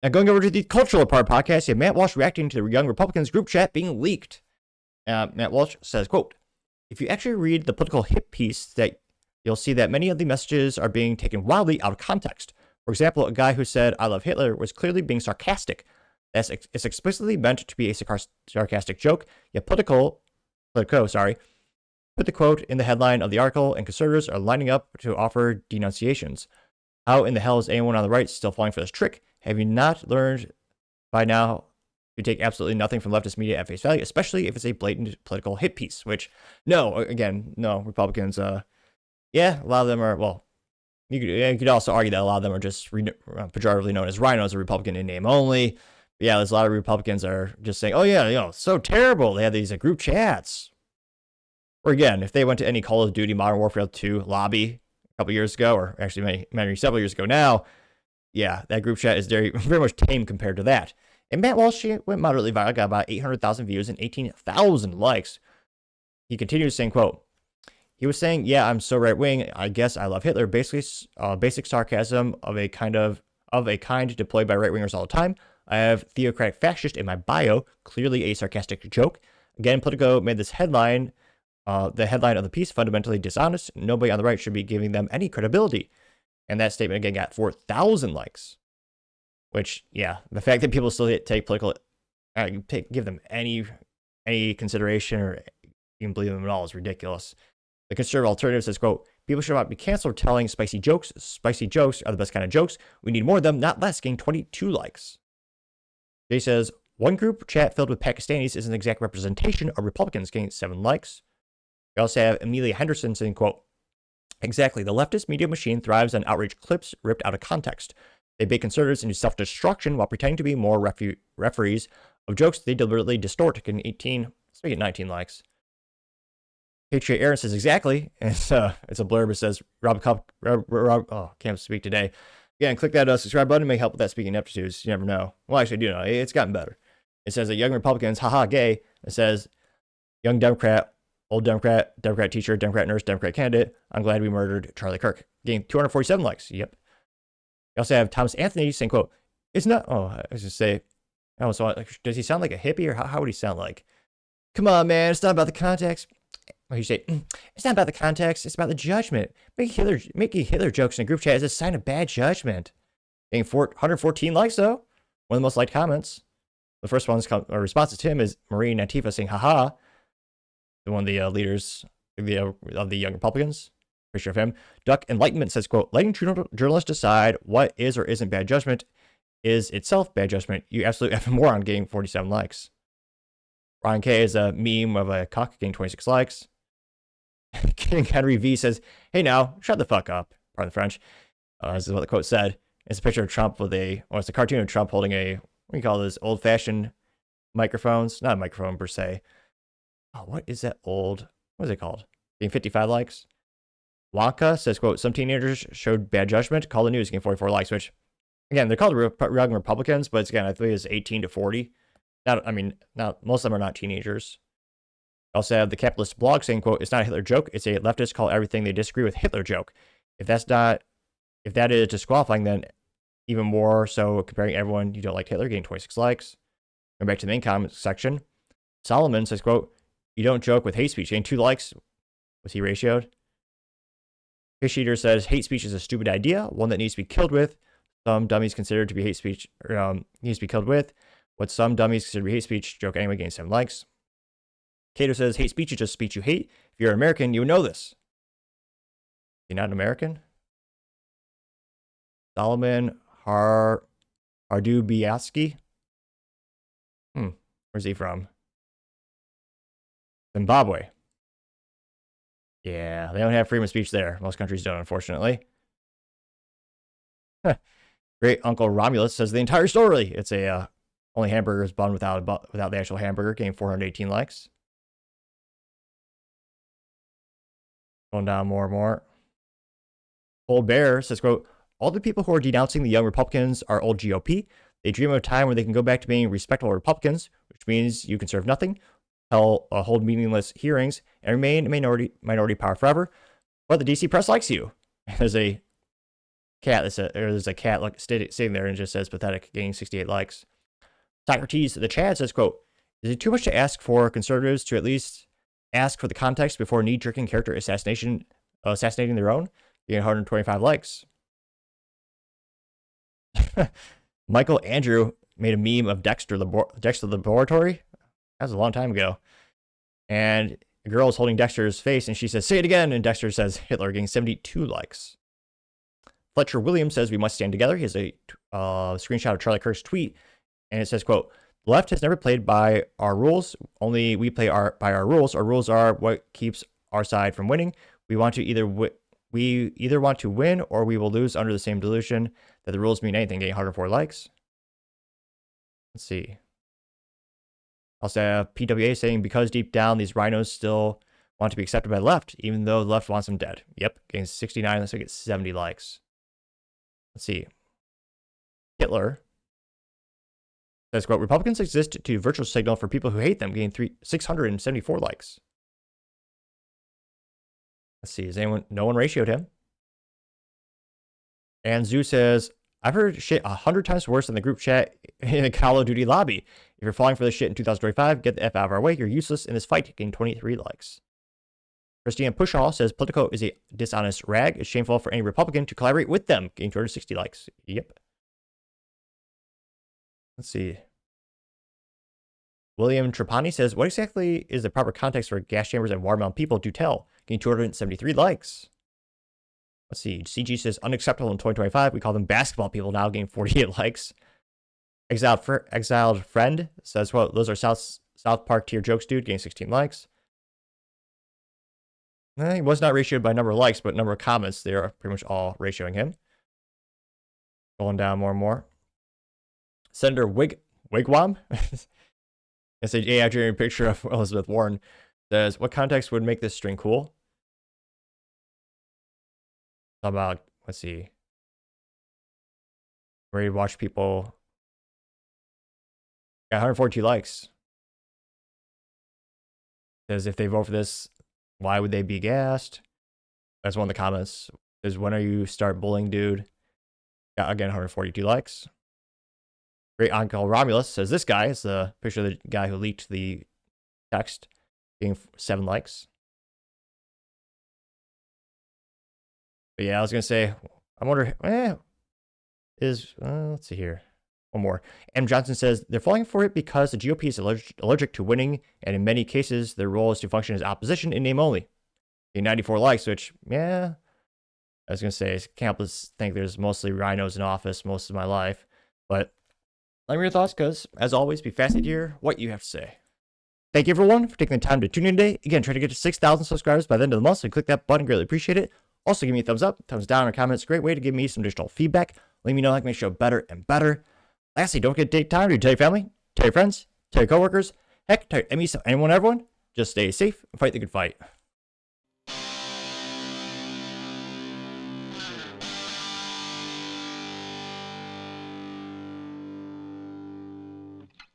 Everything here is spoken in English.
Now, going over to the Cultural Apart podcast, you have Matt Walsh reacting to the Young Republicans group chat being leaked. Matt Walsh says, quote, "If you actually read the political hit piece, that you'll see that many of the messages are being taken wildly out of context. For example, a guy who said, 'I love Hitler' was clearly being sarcastic. It's explicitly meant to be a sarcastic joke, yet Politico, put the quote in the headline of the article, and conservatives are lining up to offer denunciations. How in the hell is anyone on the right still falling for this trick? Have you not learned by now to take absolutely nothing from leftist media at face value, especially if it's a blatant political hit piece?" Which, no, Republicans, yeah, a lot of them are, well, you could also argue that a lot of them are just pejoratively known as rhinos, a Republican in name only. But yeah, there's a lot of Republicans are just saying, oh yeah, so terrible. They have these group chats. Or again, if they went to any Call of Duty Modern Warfare 2 lobby a couple years ago, or actually several years ago now, yeah, that group chat is very, very much tame compared to that. And Matt Walsh went moderately viral, got about 800,000 views and 18,000 likes. He continues saying, quote, he was saying, "Yeah, I'm so right wing. I guess I love Hitler. Basically, basic sarcasm of a kind deployed by right wingers all the time. I have theocratic fascist in my bio. Clearly a sarcastic joke. Again, Politico made this headline, the headline of the piece, fundamentally dishonest. Nobody on the right should be giving them any credibility." And that statement again got 4,000 likes. Which, yeah, the fact that people still take political, give them any consideration or even believe them at all is ridiculous. The conservative alternative says, quote, "People should not be canceled for telling spicy jokes. Spicy jokes are the best kind of jokes. We need more of them, not less," getting 22 likes. Jay says, "One group chat filled with Pakistanis is an exact representation of Republicans," getting 7 likes. We also have Amelia Henderson saying, quote, "Exactly. The leftist media machine thrives on outrage clips ripped out of context. They bait conservatives into self-destruction while pretending to be more referees of jokes they deliberately distort," getting 19 likes. Patriot Aaron says, "Exactly." And it's a blurb. It says, can't speak today. Again, click that subscribe button. It may help with that speaking aptitudes. You never know. Well, actually, I do know. It's gotten better. It says that young Republicans, haha, gay. It says, young Democrat, old Democrat, Democrat teacher, Democrat nurse, Democrat candidate. I'm glad we murdered Charlie Kirk. Getting 247 likes. Yep. We also have Thomas Anthony saying, quote, "It's not," I was just say, does he sound like a hippie, or how would he sound like? "Come on, man. It's not about the context." You say, "It's not about the context, it's about the judgment. Making Hitler jokes in a group chat is a sign of bad judgment." Getting 114 likes, though. One of the most liked comments. The first one's response to him is Marine Antifa saying, haha. One of the leaders of the Young Republicans. Picture of him. Duck Enlightenment says, quote, "Letting journalists decide what is or isn't bad judgment is itself bad judgment. You absolutely effing moron," getting 47 likes. Ryan K is a meme of a cock, getting 26 likes. King Henry V says, "Hey now, shut the fuck up." Pardon the French. This is what the quote said. It's a picture of Trump it's a cartoon of Trump holding what do you call those old-fashioned microphones? Not a microphone per se. Oh, what is that what is it called? Getting 55 likes. Wonka says, quote, "Some teenagers showed bad judgment. Call the news," getting 44 likes, which, again, they're called young Republicans, but again, I think it's 18 to 40. Not most of them are not teenagers. Also have the Capitalist blog saying, quote, "It's not a Hitler joke. It's a leftist call everything they disagree with Hitler joke. If that is disqualifying, then even more so comparing everyone you don't like Hitler," getting 26 likes. Going back to the main comment section. Solomon says, quote, "You don't joke with hate speech," getting 2 likes. Was he ratioed? Fish Eater says, "Hate speech is a stupid idea, one that needs to be killed with. Some dummies considered to be hate speech, needs to be killed with. What some dummies consider to be hate speech, joke anyway," getting 7 likes. Cato says, "Hate speech is just speech you hate. If you're an American, you would know this." You're not an American? Solomon Hardubiaski? Where's he from? Zimbabwe. Yeah, they don't have freedom of speech there. Most countries don't, unfortunately. Great Uncle Romulus says, "The entire story. It's a only hamburger is bun without the actual hamburger," getting 418 likes. Going down more and more. Old Bear says, quote, "All the people who are denouncing the Young Republicans are old GOP. They dream of a time where they can go back to being respectable Republicans, which means you can serve nothing, hold meaningless hearings, and remain minority power forever. But the DC press likes you." There's a cat. There's a cat sitting there and it just says pathetic, getting 68 likes. Socrates, the Chad says, quote, is it too much to ask for conservatives to at least ask for the context before knee-jerking character assassinating their own? Getting 125 likes. Michael Andrew made a meme of Dexter the Laboratory. That was a long time ago. And a girl is holding Dexter's face and she says, say it again. And Dexter says Hitler, getting 72 likes. Fletcher Williams says we must stand together. He has a screenshot of Charlie Kirk's tweet. And it says, quote, the left has never played by our rules. Only we play by our rules. Our rules are what keeps our side from winning. We either want to win or we will lose under the same delusion that the rules mean anything. Getting 104 likes. Let's see. Also have PWA saying because deep down these rhinos still want to be accepted by the left, even though the left wants them dead. Yep, getting 69. Let's get 70 likes. Let's see. Hitler says, quote, Republicans exist to virtual signal for people who hate them, getting 674 likes. Let's see, no one ratioed him. And Zoo says, I've heard shit 100 times worse than the group chat in a Call of Duty lobby. If you're falling for this shit in 2025, get the F out of our way. You're useless in this fight, getting 23 likes. Christina Pushall says, Politico is a dishonest rag. It's shameful for any Republican to collaborate with them, getting 260 likes. Yep. Let's see. William Trapani says, what exactly is the proper context for gas chambers and watermelon people? Do tell. Getting 273 likes. Let's see. CG says, unacceptable in 2025. We call them basketball people now, getting 48 likes. Exiled Friend says, well, those are South Park tier jokes, dude, getting 16 likes. He was not ratioed by number of likes, but number of comments. They are pretty much all ratioing him. Going down more and more. Senator Wigwam. It's a AI-generated picture of Elizabeth Warren. Says, what context would make this string cool? How about, let's see. Ready to watch people. Got 142 likes. Says, if they vote for this, why would they be gassed? That's one of the comments. Says, when are you start bullying, dude? Got, again, 142 likes. Great Uncle Romulus says, this guy is the picture of the guy who leaked the text, getting 7 likes. But yeah, I was going to say, I wonder, let's see here. One more. M. Johnson says, they're falling for it because the GOP is allergic to winning, and in many cases, their role is to function as opposition in name only. Getting 94 likes, which, yeah, I was going to say, I can't think there's mostly rhinos in office most of my life, but let me know your thoughts, because, as always, be fascinated to hear what you have to say. Thank you, everyone, for taking the time to tune in today. Again, try to get to 6,000 subscribers by the end of the month, so click that button. Greatly appreciate it. Also, give me a thumbs up, thumbs down, or comments. Great way to give me some additional feedback. Let me know how I can make the show better and better. Lastly, don't forget to take time to tell your family, tell your friends, tell your coworkers, heck, tell your enemies, anyone, everyone. Just stay safe and fight the good fight.